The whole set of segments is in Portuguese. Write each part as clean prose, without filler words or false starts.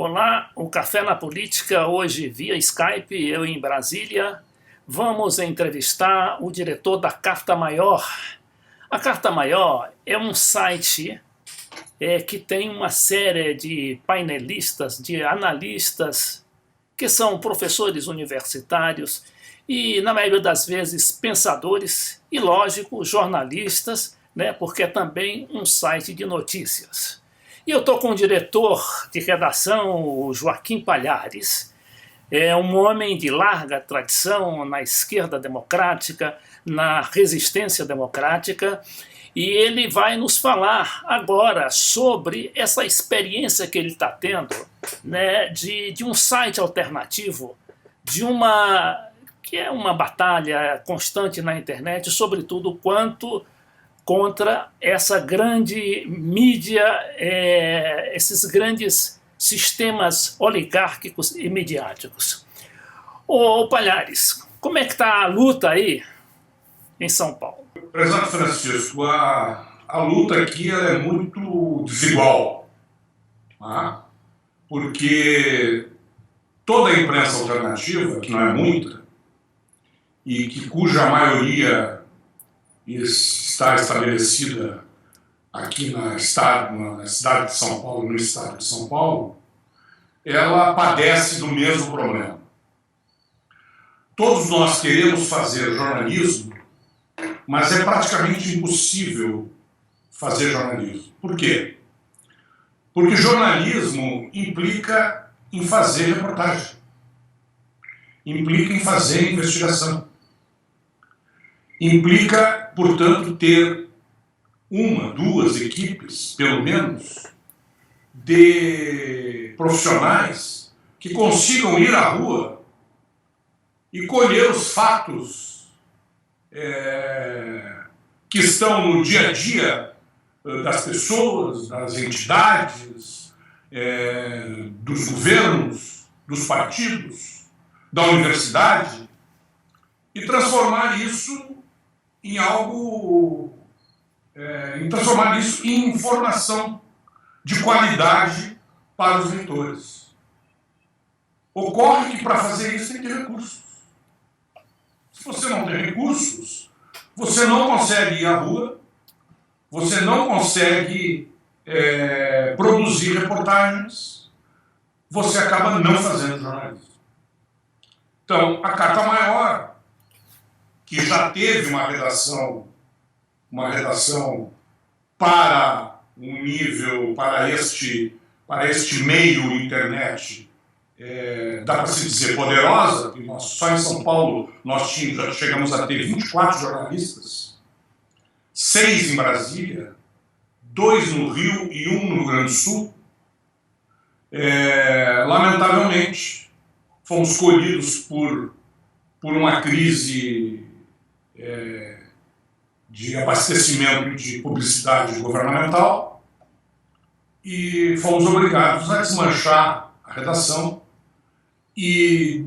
Olá, o Café na Política, hoje via Skype, eu em Brasília. Vamos entrevistar o diretor da Carta Maior. A Carta Maior é um site que tem uma série de painelistas, de analistas, que são professores universitários e, na maioria das vezes, pensadores e, lógico, jornalistas, né, porque é também um site de notícias. E eu estou com o diretor de redação, o Joaquim Palhares. É um homem de larga tradição na esquerda democrática, na resistência democrática, e ele vai nos falar agora sobre essa experiência que ele está tendo, né, de um site alternativo, que é uma batalha constante na internet, sobretudo quanto contra essa grande mídia, esses grandes sistemas oligárquicos e midiáticos. Ô Palhares, como é que está a luta aí em São Paulo? Prezado Francisco, a luta aqui ela é muito desigual, tá? Porque toda a imprensa alternativa, que não é muita, e cuja maioria está estabelecida aqui na cidade de São Paulo, no estado de São Paulo, ela padece do mesmo problema. Todos nós queremos fazer jornalismo, mas é praticamente impossível fazer jornalismo. Por quê? Porque jornalismo implica em fazer reportagem, implica em fazer investigação, implica, portanto, ter uma, duas equipes, pelo menos, de profissionais que consigam ir à rua e colher os fatos que estão no dia a dia das pessoas, das entidades, dos governos, dos partidos, da universidade, e transformar isso em algo, transformar isso em informação de qualidade para os leitores. Ocorre que para fazer isso tem que ter recursos. Se você não tem recursos, você não consegue ir à rua, você não consegue produzir reportagens, você acaba não fazendo jornalismo. Então, a Carta Maior, que já teve uma redação para um nível, para este meio internet, dá para se dizer poderosa, porque só em São Paulo nós chegamos a ter 24 jornalistas, 6 em Brasília, 2 no Rio e 1 no Rio Grande do Sul. Lamentavelmente, fomos colhidos por uma crise de abastecimento de publicidade governamental e fomos obrigados a desmanchar a redação, e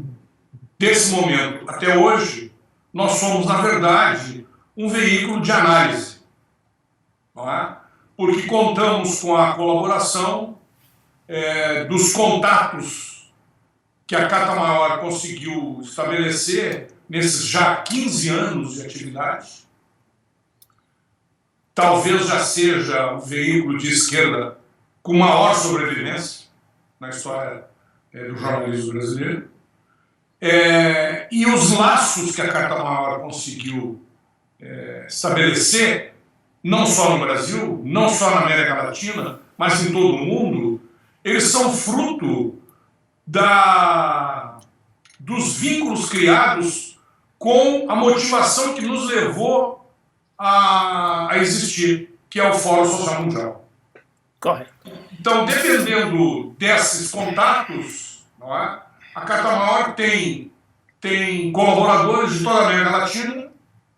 desse momento até hoje nós somos, na verdade, um veículo de análise, não é? Porque contamos com a colaboração dos contatos que a Carta Maior conseguiu estabelecer nesses já 15 anos de atividade. Talvez já seja o veículo de esquerda com maior sobrevivência na história do jornalismo brasileiro. E os laços que a Carta Maior conseguiu estabelecer, não só no Brasil, não só na América Latina, mas em todo o mundo, eles são fruto dos vínculos criados com a motivação que nos levou a existir, que é o Fórum Social Mundial. Correto. Então, dependendo desses contatos, não é? A Carta Maior tem colaboradores de toda a América Latina,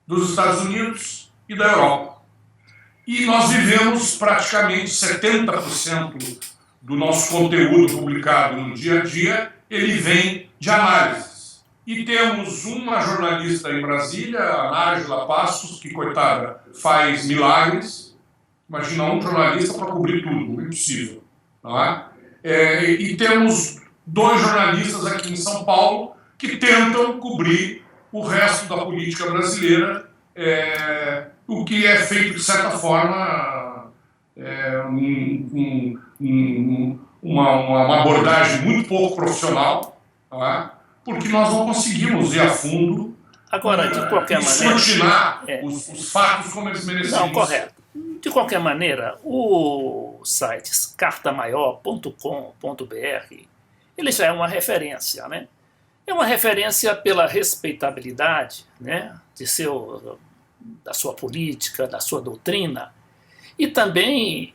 dos Estados Unidos e da Europa. E nós vivemos praticamente 70% do nosso conteúdo publicado no dia a dia, ele vem de análises. E temos uma jornalista em Brasília, a Nájila Passos, que, coitada, faz milagres. Imagina um jornalista para cobrir tudo, impossível. Não é? E temos 2 jornalistas aqui em São Paulo que tentam cobrir o resto da política brasileira, o que é feito, de certa forma, uma abordagem muito pouco profissional, tá? Porque nós não conseguimos ir a fundo. Agora, de qualquer maneira... Descortinar os fatos como eles merecem. Não, correto. De qualquer maneira, o site cartamaior.com.br, ele já é uma referência, né? É uma referência pela respeitabilidade, né, da sua política, da sua doutrina, e também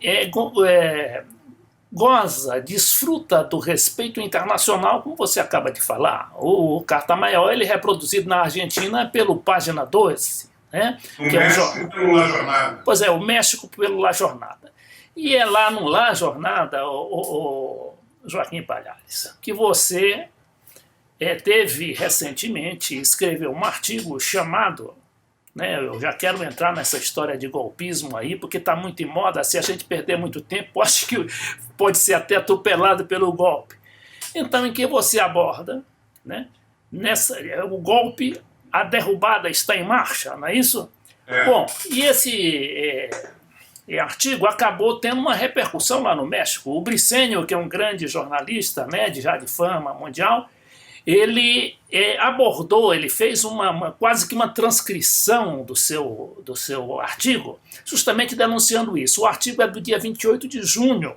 desfruta do respeito internacional, como você acaba de falar. O Carta Maior, ele é reproduzido na Argentina pelo Página 12, né? O México pelo La Jornada. Pois é, o México pelo La Jornada. E é lá no La Jornada, o Joaquim Palhares, que você teve recentemente, escreveu um artigo chamado, né, eu já quero entrar nessa história de golpismo aí, porque está muito em moda. Se a gente perder muito tempo, acho que pode ser até atropelado pelo golpe. Então, em que você aborda, né, o golpe, a derrubada está em marcha, não é isso? Bom, e esse artigo acabou tendo uma repercussão lá no México. O Briceño, que é um grande jornalista, né, já de fama mundial, ele abordou, ele fez quase que uma transcrição do seu artigo, justamente denunciando isso. O artigo é do dia 28 de junho,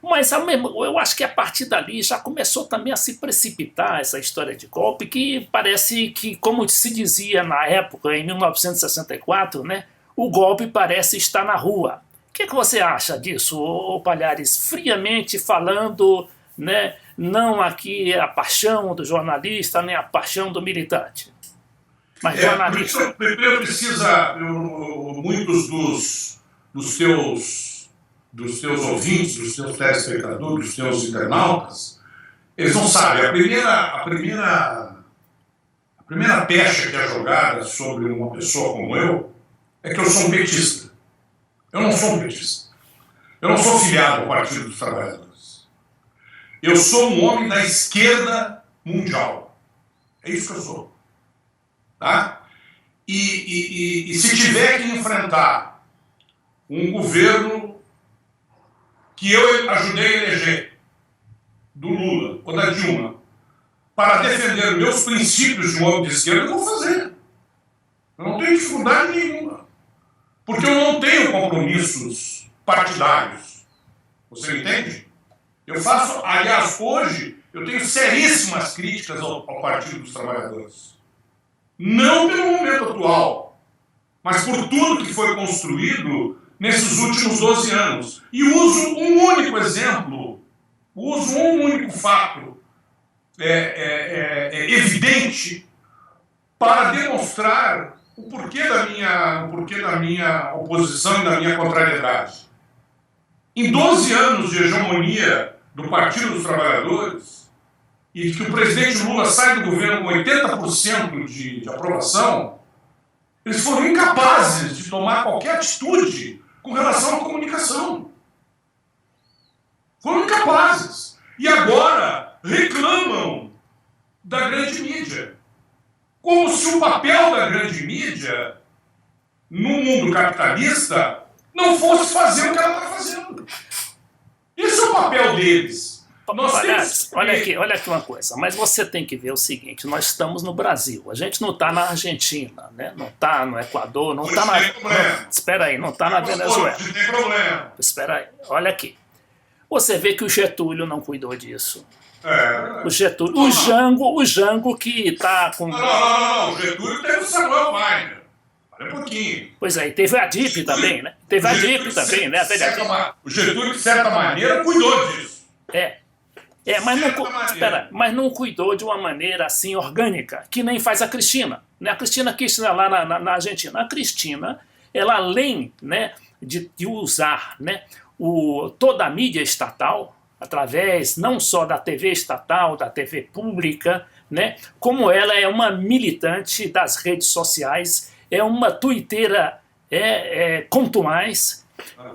mas eu acho que a partir dali já começou também a se precipitar essa história de golpe, que parece que, como se dizia na época, em 1964, né, o golpe parece estar na rua. O que você acha disso, Palhares? Friamente falando, né, não aqui a paixão do jornalista, nem a paixão do militante. Mas jornalista... Primeiro precisa, muitos dos teus ouvintes, dos teus telespectadores, dos teus internautas, eles não sabem. A primeira pecha que é jogada sobre uma pessoa como eu é que eu sou um petista. Eu não sou um petista. Eu não sou filiado ao Partido dos Trabalhadores. Eu sou um homem da esquerda mundial. É isso que eu sou. Tá? E se tiver que enfrentar um governo que eu ajudei a eleger, do Lula ou da Dilma, para defender meus princípios de um homem de esquerda, eu vou fazer. Eu não tenho dificuldade nenhuma. Porque eu não tenho compromissos partidários. Você me entende? Eu faço, aliás, hoje, eu tenho seríssimas críticas ao Partido dos Trabalhadores. Não pelo momento atual, mas por tudo que foi construído nesses últimos 12 anos. E uso um único exemplo, uso um único fato evidente para demonstrar o porquê da minha oposição e da minha contrariedade. Em 12 anos de hegemonia do Partido dos Trabalhadores, e que o presidente Lula sai do governo com 80% de aprovação, eles foram incapazes de tomar qualquer atitude com relação à comunicação. Foram incapazes. E agora reclamam da grande mídia. Como se o papel da grande mídia no mundo capitalista não fosse fazer o que ela está fazendo. Esse é o papel deles. Palhares, olha aqui uma coisa, mas você tem que ver o seguinte, nós estamos no Brasil, a gente não está na Argentina, né? Não está no Equador, não está na... Espera aí, não está na Venezuela. Não tem problema. Espera aí, olha aqui. Você vê que o Getúlio não cuidou disso. O Getúlio, o Jango que está com... Não, o Getúlio teve o Samuel Weiner. Olha um pouquinho. Pois é, e teve a DIP também, né? Teve a DIP também, né? O Getúlio, de certa maneira, cuidou disso. Mas não cuidou de uma maneira assim orgânica, que nem faz a Cristina. Né? A Cristina Kirchner lá na Argentina. A Cristina, ela além, né, de usar, né, toda a mídia estatal, através não só da TV estatal, da TV pública, né, como ela é uma militante das redes sociais, é uma tuiteira contumaz,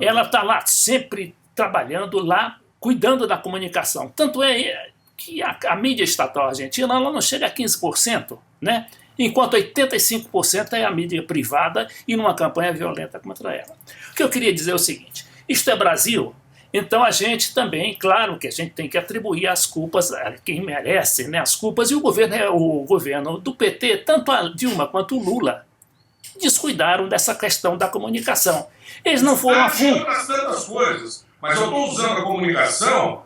ela está lá sempre trabalhando lá cuidando da comunicação. Tanto é que a mídia estatal argentina ela não chega a 15%, né? Enquanto 85% é a mídia privada e numa campanha violenta contra ela. O que eu queria dizer é o seguinte, isto é Brasil, então a gente também, claro que a gente tem que atribuir as culpas a quem merece, né, as culpas, e o governo do PT, tanto a Dilma quanto o Lula, descuidaram dessa questão da comunicação. Eles não foram a fundo. Tantas coisas, mas eu estou usando a comunicação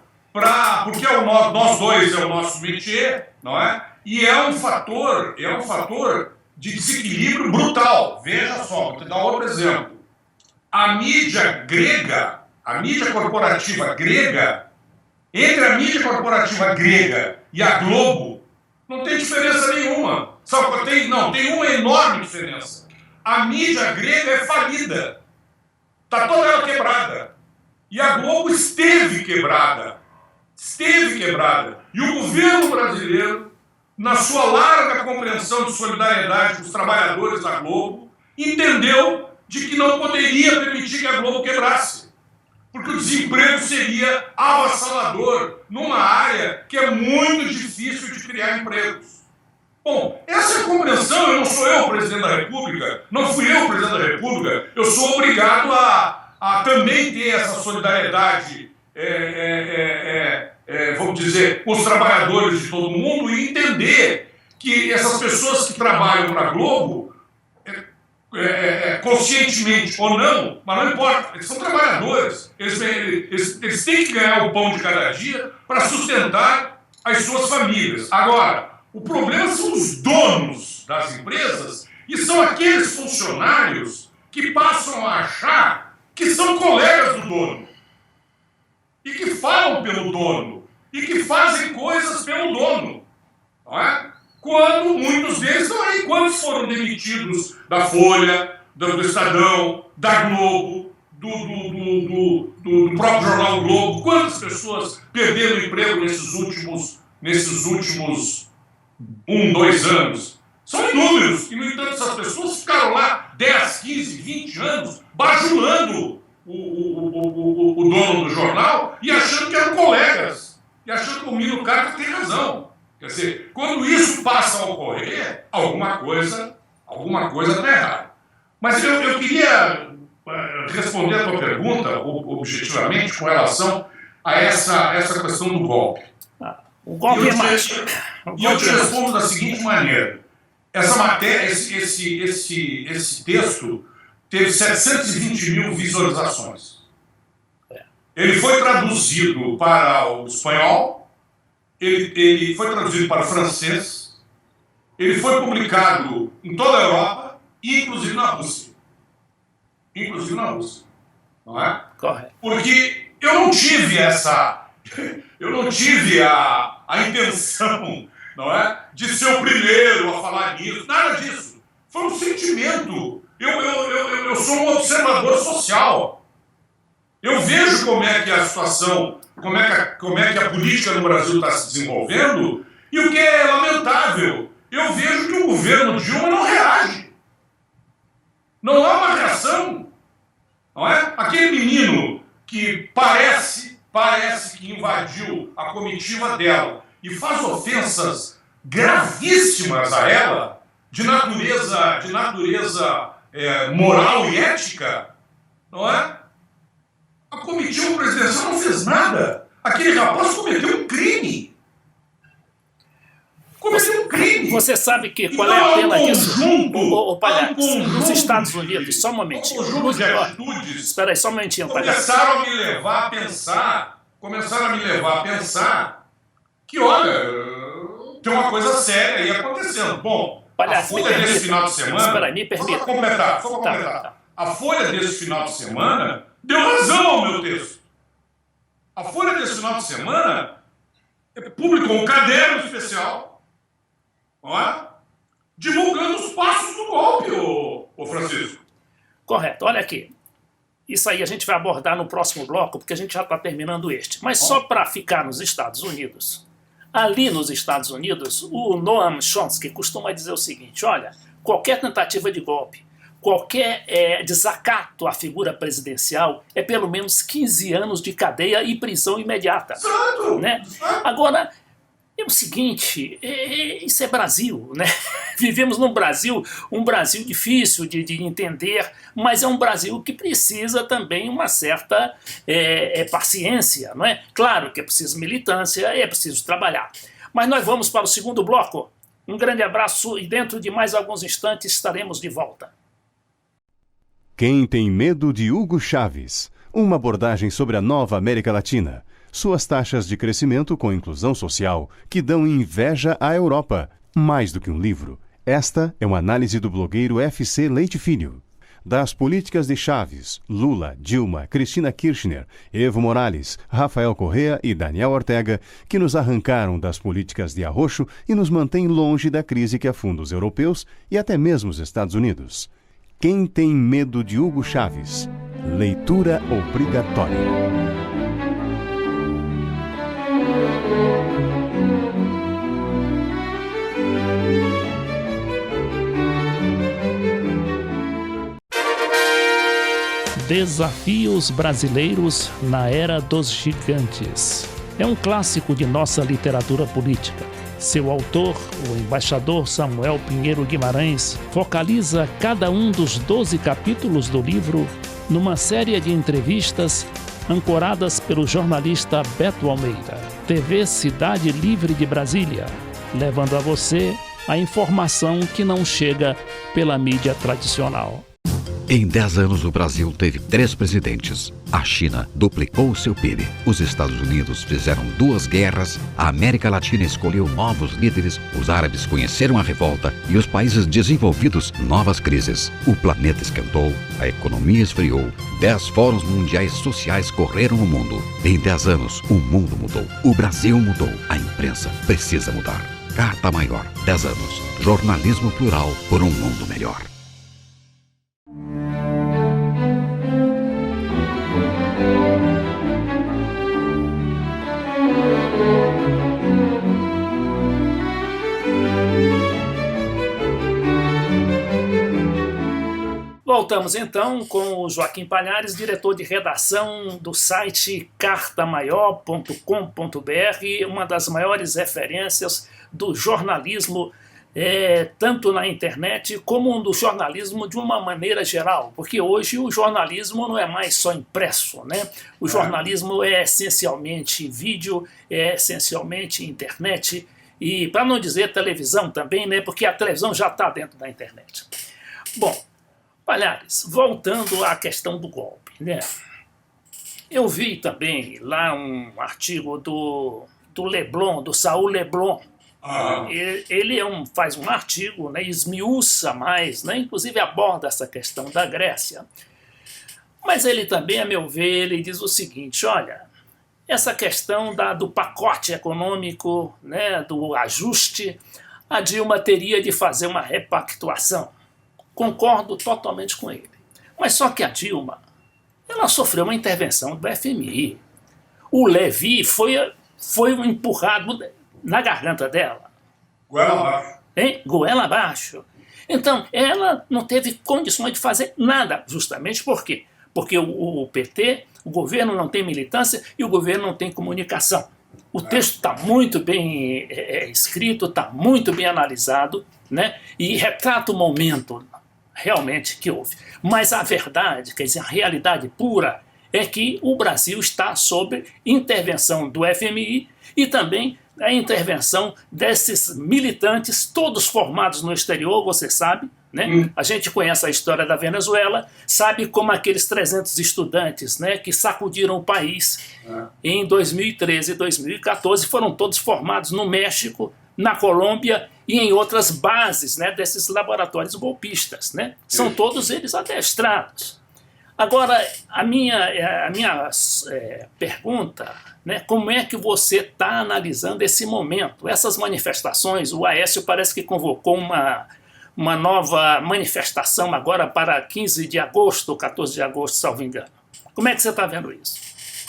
porque nós dois é o nosso métier, não é? E é um fator de desequilíbrio brutal. Veja só, vou te dar outro exemplo. A mídia grega, a mídia corporativa grega, entre a mídia corporativa grega e a Globo, não tem diferença nenhuma. Sabe, tem uma enorme diferença. A mídia grega é falida. Está toda ela quebrada. E a Globo esteve quebrada. Esteve quebrada. E o governo brasileiro, na sua larga compreensão de solidariedade com os trabalhadores da Globo, entendeu de que não poderia permitir que a Globo quebrasse. Porque o desemprego seria avassalador numa área que é muito difícil de criar empregos. Bom, essa é a compreensão. Não sou eu o presidente da República, não fui eu o presidente da República, eu sou obrigado a também ter essa solidariedade, vamos dizer, com os trabalhadores de todo mundo e entender que essas pessoas que trabalham para a Globo, conscientemente ou não, mas não importa, eles são trabalhadores, eles têm que ganhar o pão de cada dia para sustentar as suas famílias. Agora, o problema são os donos das empresas e são aqueles funcionários que passam a achar que são colegas do dono e que falam pelo dono e que fazem coisas pelo dono, não é? Quando muitos deles estão aí, quantos foram demitidos da Folha, do Estadão, da Globo, do próprio jornal Globo, quantas pessoas perderam o emprego nesses últimos 1, 2 anos? São inúmeros, e no entanto essas pessoas ficaram lá 10, 15, 20 anos bajulando o dono do jornal e achando que eram colegas, e achando que o Milo Carter tem razão. Quer dizer, quando isso passa a ocorrer, alguma coisa está errada. Mas eu queria responder a tua pergunta objetivamente com relação a essa questão do golpe. O golpe é mais. E eu te respondo da seguinte maneira. Essa matéria, esse texto teve 720 mil visualizações. Ele foi traduzido para o espanhol, ele foi traduzido para o francês, ele foi publicado em toda a Europa, inclusive na Rússia. Inclusive na Rússia. Não é? Correto. Porque eu não tive a intenção, não é, de ser o primeiro a falar nisso, nada disso. Foi um sentimento. Eu sou um observador social. Eu vejo como é que a situação, como é que a política no Brasil está se desenvolvendo, e o que é lamentável, eu vejo que o governo Dilma não reage. Não há uma reação. Não é? Aquele menino que parece que invadiu a comitiva dela e faz ofensas gravíssimas a ela, de natureza moral e ética, não é? A comitiva presidencial não fez nada. Aquele rapaz cometeu um crime. Você sabe que qual é a pena disso? O palhaço, nos Estados Unidos, só um momentinho. Espera aí, só um momentinho, palhaço. Começaram a me levar a pensar que, olha, tem uma coisa séria aí acontecendo. Bom, palhaço, a Folha desse final de semana... Espera aí, me permita. Só para completar. Tá. A Folha desse final de semana deu razão ao meu texto. A Folha desse final de semana publicou um caderno especial, não é? Divulgando os passos do golpe, ô Francisco. Correto, olha aqui. Isso aí a gente vai abordar no próximo bloco, porque a gente já está terminando este. Mas só para ficar nos Estados Unidos, ali nos Estados Unidos, o Noam Chomsky costuma dizer o seguinte, olha, qualquer tentativa de golpe qualquer desacato à figura presidencial é pelo menos 15 anos de cadeia e prisão imediata. Né? Agora, é o seguinte, isso é Brasil, né? Vivemos num Brasil, um Brasil difícil de entender, mas é um Brasil que precisa também uma certa paciência, não é? Claro que é preciso militância, é preciso trabalhar. Mas nós vamos para o segundo bloco. Um grande abraço e dentro de mais alguns instantes estaremos de volta. Quem tem medo de Hugo Chávez? Uma abordagem sobre a nova América Latina. Suas taxas de crescimento com inclusão social que dão inveja à Europa. Mais do que um livro, esta é uma análise do blogueiro FC Leite Filho. Das políticas de Chávez, Lula, Dilma, Cristina Kirchner, Evo Morales, Rafael Correa e Daniel Ortega, que nos arrancaram das políticas de arroxo e nos mantêm longe da crise que afunda os europeus e até mesmo os Estados Unidos. Quem tem medo de Hugo Chávez? Leitura obrigatória. Desafios brasileiros na era dos gigantes. É um clássico de nossa literatura política. Seu autor, o embaixador Samuel Pinheiro Guimarães, focaliza cada um dos 12 capítulos do livro numa série de entrevistas ancoradas pelo jornalista Beto Almeida. TV Cidade Livre de Brasília, levando a você a informação que não chega pela mídia tradicional. Em 10 anos, o Brasil teve 3 presidentes. A China duplicou seu PIB. Os Estados Unidos fizeram 2 guerras. A América Latina escolheu novos líderes. Os árabes conheceram a revolta. E os países desenvolvidos, novas crises. O planeta esquentou. A economia esfriou. 10 fóruns mundiais sociais correram o mundo. Em 10 anos, o mundo mudou. O Brasil mudou. A imprensa precisa mudar. Carta Maior. 10 anos. Jornalismo plural por um mundo melhor. Voltamos então com o Joaquim Palhares, diretor de redação do site cartamaior.com.br, uma das maiores referências do jornalismo, tanto na internet como do jornalismo de uma maneira geral, porque hoje o jornalismo não é mais só impresso, né? O jornalismo é essencialmente vídeo, é essencialmente internet e, para não dizer televisão também, né? Porque a televisão já está dentro da internet. Bom, Palhares, voltando à questão do golpe, né? Eu vi também lá um artigo do Leblon, do Saul Leblon. Ele faz um artigo, né, esmiuça mais, né, inclusive aborda essa questão da Grécia. Mas ele também, a meu ver, ele diz o seguinte, olha, essa questão do pacote econômico, né, do ajuste, a Dilma teria de fazer uma repactuação. Concordo totalmente com ele. Mas só que a Dilma, ela sofreu uma intervenção do FMI. O Levi foi empurrado na garganta dela. Goela abaixo. Goela abaixo. Então, ela não teve condições de fazer nada. Justamente por quê? Porque o PT, o governo não tem militância e o governo não tem comunicação. O texto está muito bem escrito, está muito bem analisado, né? E retrata o momento realmente que houve. Mas a verdade, quer dizer, a realidade pura é que o Brasil está sob intervenção do FMI e também a intervenção desses militantes, todos formados no exterior, você sabe, né? A gente conhece a história da Venezuela, sabe como aqueles 300 estudantes, né, que sacudiram o país em 2013 e 2014 foram todos formados no México, na Colômbia e em outras bases, né, desses laboratórios golpistas, né? São todos eles adestrados. Agora, a minha pergunta, né, como é que você está analisando esse momento? Essas manifestações, o Aécio parece que convocou uma nova manifestação agora para 15 de agosto, ou 14 de agosto, salvo engano. Como é que você está vendo isso?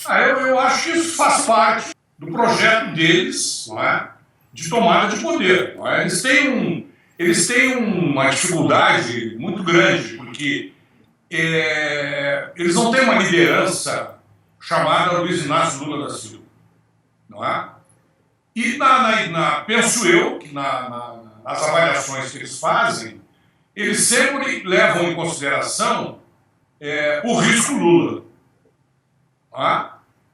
Eu acho que isso faz parte do projeto deles, não é? De tomada de poder. Não é? eles têm uma dificuldade muito grande, porque eles não têm uma liderança chamada Luiz Inácio Lula da Silva, não é? E penso eu que nas avaliações que eles fazem, eles sempre levam em consideração o risco Lula, não é?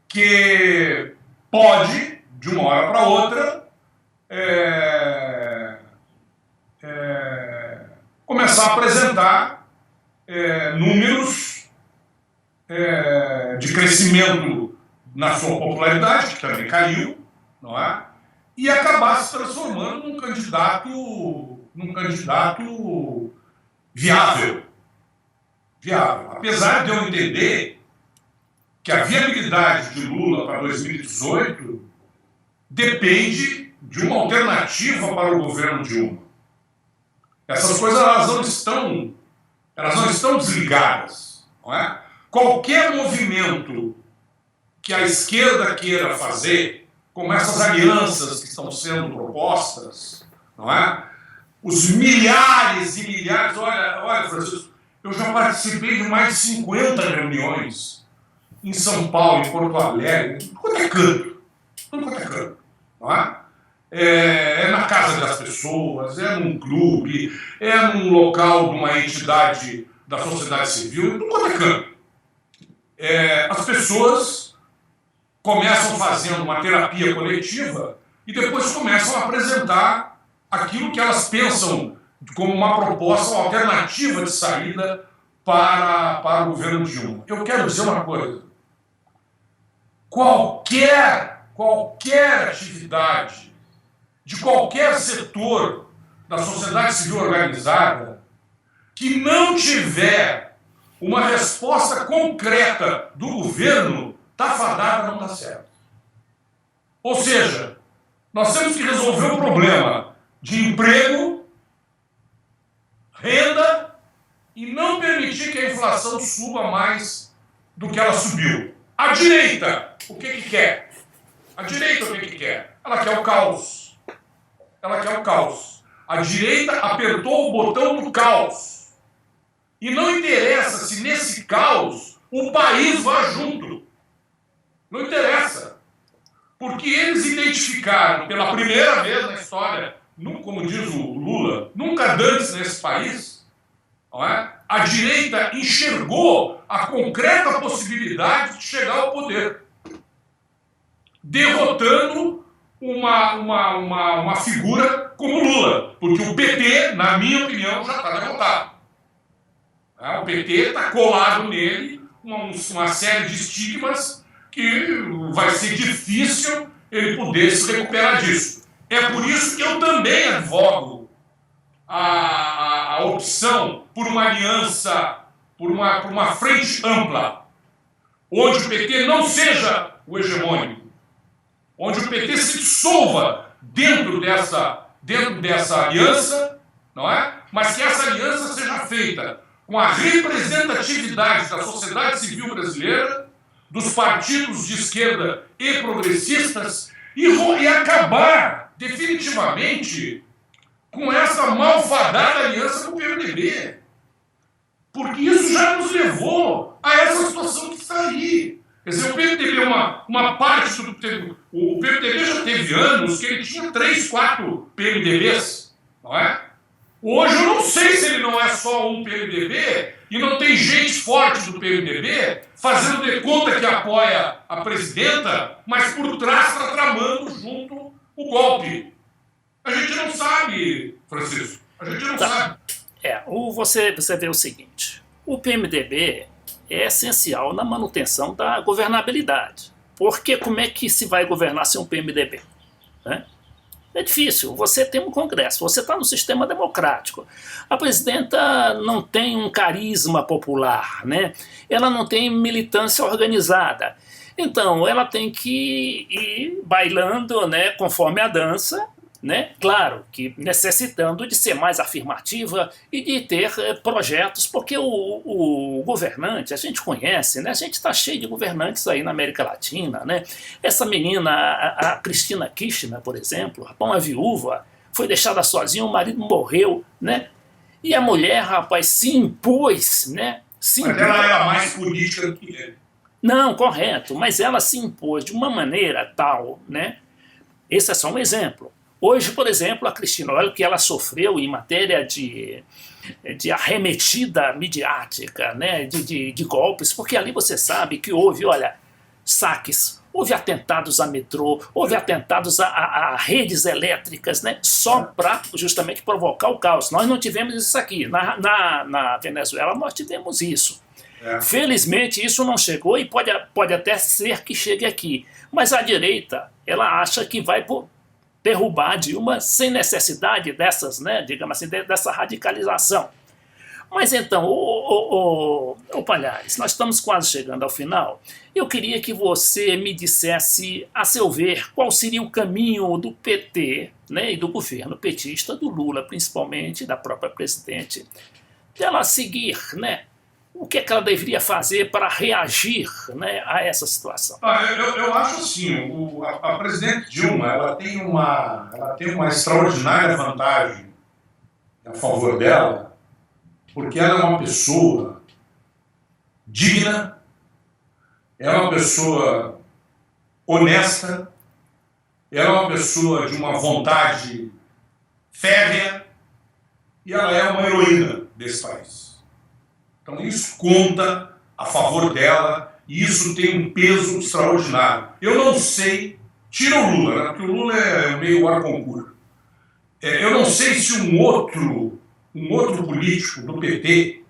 Que pode, de uma hora para outra, começar a apresentar números de crescimento na sua popularidade, que também caiu, não é? E acabar se transformando num candidato viável. Apesar de eu entender que a viabilidade de Lula para 2018 depende de uma alternativa para o governo Dilma. Essas coisas elas não estão desligadas, não é? Qualquer movimento que a esquerda queira fazer, como essas alianças que estão sendo propostas, não é? Os milhares e milhares, olha, Francisco, eu já participei de mais de 50 reuniões em São Paulo, em Porto Alegre, tudo quanto é canto, não é? É na casa das pessoas, é num clube, é num local de uma entidade da sociedade civil, tudo quanto é canto. As pessoas começam fazendo uma terapia coletiva e depois começam a apresentar aquilo que elas pensam como uma proposta, uma alternativa de saída para o governo Dilma. Eu quero dizer uma coisa. Qualquer atividade de qualquer setor da sociedade civil organizada que não tiver uma resposta concreta do governo, está fadada, não dá certo. Ou seja, nós temos que resolver o problema de emprego, renda e não permitir que a inflação suba mais do que ela subiu. A direita, o que quer? A direita, o que quer? Ela quer o caos. A direita apertou o botão do caos. E não interessa se nesse caos o país vá junto. Não interessa. Porque eles identificaram pela primeira vez na história, como diz o Lula, nunca antes nesse país, não é? A direita enxergou a concreta possibilidade de chegar ao poder, derrotando uma figura como Lula, porque o PT, na minha opinião, já está derrotado. O PT está colado nele uma série de estigmas que vai ser difícil ele poder se recuperar disso. É por isso que eu também advogo a opção por uma aliança, por uma frente ampla, onde o PT não seja o hegemônico, onde o PT se dissolva dentro dessa aliança, não é? Mas que essa aliança seja feita com a representatividade da sociedade civil brasileira, dos partidos de esquerda e progressistas, e acabar definitivamente com essa malfadada aliança com o PMDB. Porque isso já nos levou a essa situação que está aí. Quer dizer, o PMDB é uma parte do... O PMDB já teve anos que ele tinha 3, 4 PMDBs, não é? Hoje eu não sei se ele não é só um PMDB e não tem gente forte do PMDB fazendo de conta que apoia a presidenta, mas por trás está tramando junto o golpe. A gente não sabe, Francisco. A gente não sabe. Você vê o seguinte, o PMDB é essencial na manutenção da governabilidade. Porque como é que se vai governar sem um PMDB? Né? É difícil, você tem um Congresso, você está no sistema democrático. A presidenta não tem um carisma popular, né? Ela não tem militância organizada. Então, ela tem que ir bailando, né, conforme a dança, né? Claro que necessitando de ser mais afirmativa e de ter projetos, porque o governante, a gente conhece, né? A gente está cheio de governantes aí na América Latina, né? Essa menina, a Cristina Kirchner, por exemplo, uma viúva, foi deixada sozinha, o marido morreu, né? E a mulher, rapaz, se impôs, né? Mas ela era mais política do que ele. Não, correto, mas ela se impôs de uma maneira tal, né? Esse é só um exemplo. Hoje, por exemplo, a Cristina, olha o que ela sofreu em matéria de arremetida midiática, né? de golpes, porque ali você sabe que houve, olha, saques, houve atentados a metrô, houve atentados a redes elétricas, né? Só para justamente provocar o caos. Nós não tivemos isso aqui. Na Venezuela nós tivemos isso. Felizmente isso não chegou e pode até ser que chegue aqui. Mas a direita, ela acha que vai derrubar Dilma sem necessidade dessas, né, digamos assim, dessa radicalização. Mas então, Palhares, nós estamos quase chegando ao final. Eu queria que você me dissesse, a seu ver, qual seria o caminho do PT, né, e do governo petista, do Lula principalmente, da própria presidente, dela seguir, né? O que é que ela deveria fazer para reagir, né, a essa situação? Eu acho assim, a presidente Dilma ela tem uma extraordinária vantagem a favor dela, porque ela é uma pessoa digna, ela é uma pessoa honesta, ela é uma pessoa de uma vontade férrea e ela é uma heroína desse país. Então isso conta a favor dela e isso tem um peso extraordinário. Eu não sei, tira o Lula, né, porque o Lula é meio ar-concura. Eu não sei se um outro político do PT,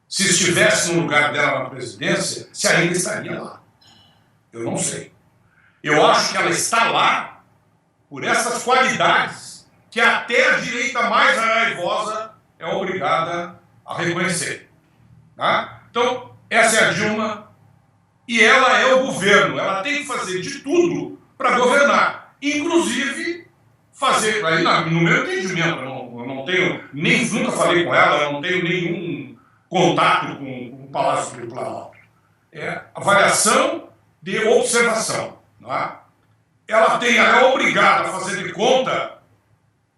se estivesse no lugar dela na presidência, se ainda estaria lá. Eu não sei. Eu acho que ela está lá por essas qualidades que até a direita mais raivosa é obrigada a reconhecer. Tá? Então, essa é a Dilma e ela é o governo. Ela tem que fazer de tudo para governar. Inclusive, fazer, aí no meu entendimento, eu não tenho, nunca falei com ela, eu não tenho nenhum contato com o Palácio do Planalto. É avaliação de observação. Tá? Ela é obrigada a fazer de conta,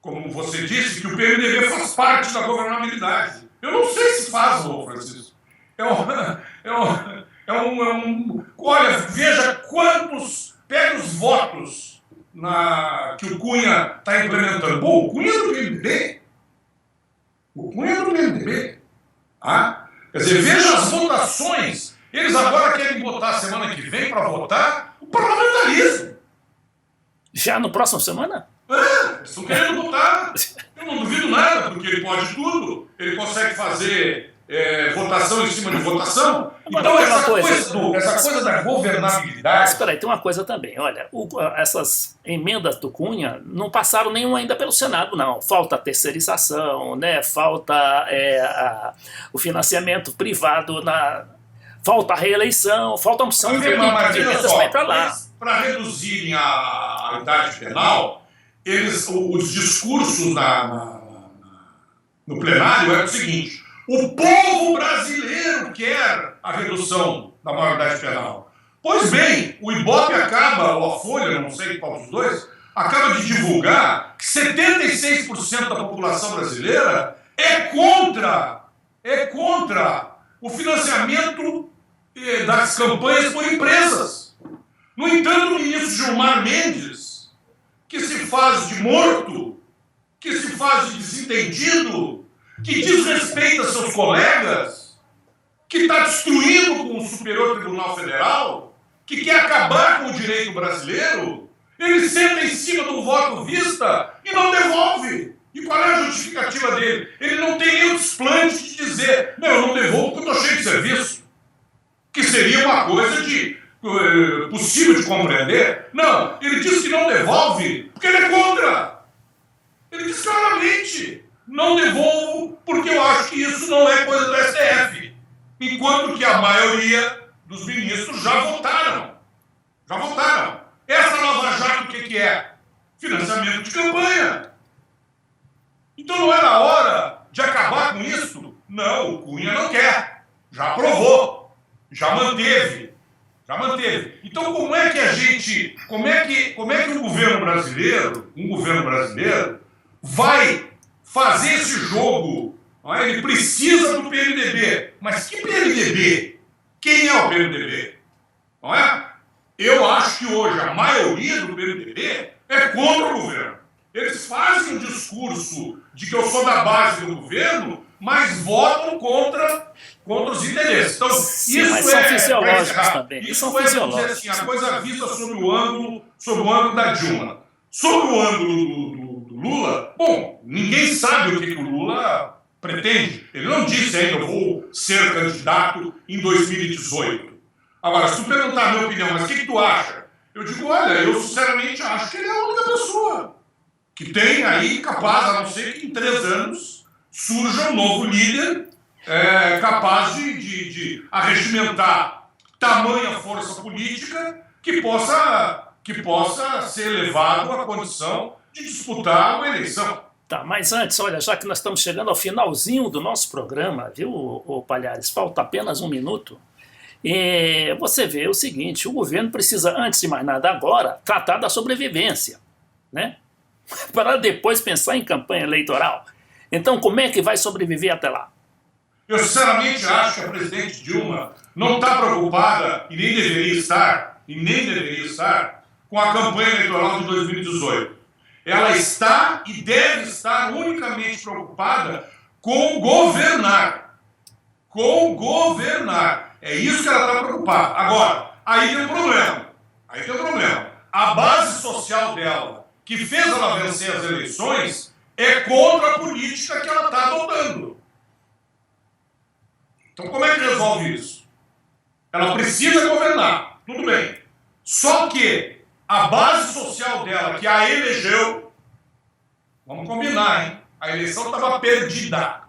como você disse, que o PMDB faz parte da governabilidade. Eu não sei se faz, Francisco. Olha, veja quantos, pega os votos que o Cunha está implementando. Bom, o Cunha é do PMDB. O Cunha é do PMDB. Ah? Quer dizer, veja as votações. Eles agora querem botar semana que vem para votar o parlamentarismo. Já no próximo semana? Eles estão querendo botar. Eu não duvido nada, porque ele pode tudo. Ele consegue fazer votação em cima de votação. Então, essa coisa da governabilidade... Mas, espera aí, tem uma coisa também. Olha, essas emendas do Cunha não passaram nenhuma ainda pelo Senado, não. Falta a terceirização, né? Falta o financiamento privado, falta a reeleição, falta a opção de emendas vai para lá. Para reduzirem a idade penal, os discursos no plenário é o seguinte: o povo brasileiro quer a redução da maioridade penal. Pois bem, o Ibope ou a Folha, não sei qual dos dois, acaba de divulgar que 76% da população brasileira é contra o financiamento das campanhas por empresas. No entanto, o ministro Gilmar Mendes, que se faz de morto, que se faz de desentendido, que desrespeita seus colegas, que está destruindo com o Superior Tribunal Federal, que quer acabar com o direito brasileiro, ele senta em cima do voto vista e não devolve. E qual é a justificativa dele? Ele não tem nem o desplante de dizer: não, eu não devolvo porque eu estou cheio de serviço. Que seria uma coisa possível de compreender. Não, ele diz que não devolve porque ele é contra. Ele diz claramente: não devolvo porque eu acho que isso não é coisa do STF. Enquanto que a maioria dos ministros já votaram. Essa Lava Jato o que é? Financiamento de campanha. Então não era hora de acabar com isso? Não, o Cunha não quer. Já aprovou, já manteve. Já manteve. Então como é que a gente, como é que um governo brasileiro vai fazer esse jogo? Não é? Ele precisa do PMDB. Mas que PMDB? Quem é o PMDB? Não é? Eu acho que hoje a maioria do PMDB é contra o governo. Eles fazem um discurso de que eu sou da base do governo, mas votam contra os interesses. Então, Sim, isso mas são fisiológicos também. Isso São é, vamos dizer fisiológicos. assim, a coisa vista sob o ângulo da Dilma. Sob o ângulo do Lula, bom, ninguém sabe o que o Lula pretende. Ele não disse ainda, eu vou ser candidato em 2018. Agora, se tu perguntar a minha opinião, mas o que tu acha? Eu digo, olha, eu sinceramente acho que ele é a única pessoa que tem aí capaz, a não ser que em 3 anos surja um novo líder capaz de arregimentar tamanha força política que possa ser levado à condição de disputar uma eleição. Tá, mas antes, olha, já que nós estamos chegando ao finalzinho do nosso programa, viu, ô Palhares, falta apenas 1 minuto. Você vê o seguinte, o governo precisa, antes de mais nada agora, tratar da sobrevivência, né? Para depois pensar em campanha eleitoral. Então, como é que vai sobreviver até lá? Eu sinceramente acho que a presidente Dilma não está preocupada, e nem deveria estar, com a campanha eleitoral de 2018. Ela está e deve estar unicamente preocupada com governar. Com governar. É isso que ela está preocupada. Agora, aí tem um problema. A base social dela, que fez ela vencer as eleições, é contra a política que ela está adotando. Então como é que resolve isso? Ela precisa governar, tudo bem. Só que a base social dela, que a elegeu, vamos combinar, hein? A eleição estava perdida.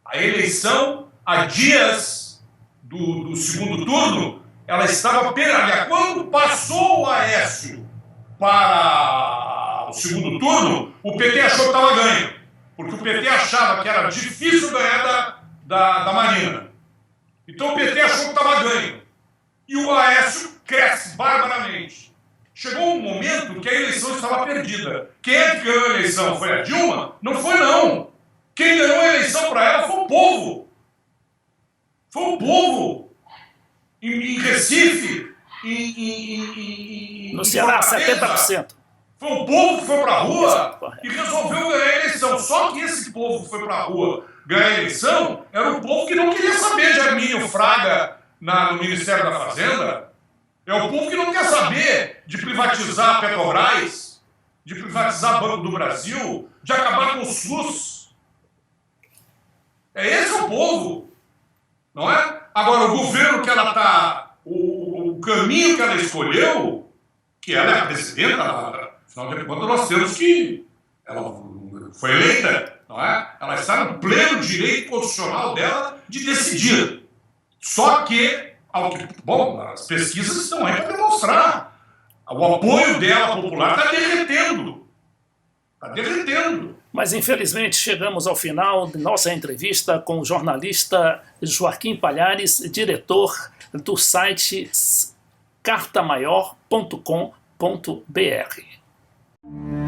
A eleição, há dias do segundo turno, ela estava perdida. Quando passou o Aécio para o segundo turno, o PT achou que estava ganho. Porque o PT achava que era difícil ganhar da Marina. Então o PT achou que estava ganho. E o Aécio cresce barbaramente. Chegou um momento que a eleição estava perdida. Quem é que ganhou a eleição? Foi a Dilma? Não foi, não. Quem ganhou a eleição para ela foi o povo. Foi o povo. Em Recife, no Ceará, 70%. Foi o povo que foi para a rua e resolveu ganhar a eleição. Só que esse povo que foi para a rua ganhar a eleição era o povo que não queria saber de Arminio Fraga no Ministério da Fazenda. É o povo que não quer saber de privatizar a Petrobras, de privatizar o Banco do Brasil, de acabar com o SUS. Esse é o povo, não é? Agora, o governo que ela está, o caminho que ela escolheu, que ela é a presidenta, afinal de contas nós temos que ela foi eleita, não é? Ela está no pleno direito constitucional dela de decidir. Só que, bom, as pesquisas estão aí para demonstrar. O apoio dela popular está derretendo. Está derretendo. Mas, infelizmente, chegamos ao final de nossa entrevista com o jornalista Joaquim Palhares, diretor do site cartamaior.com.br.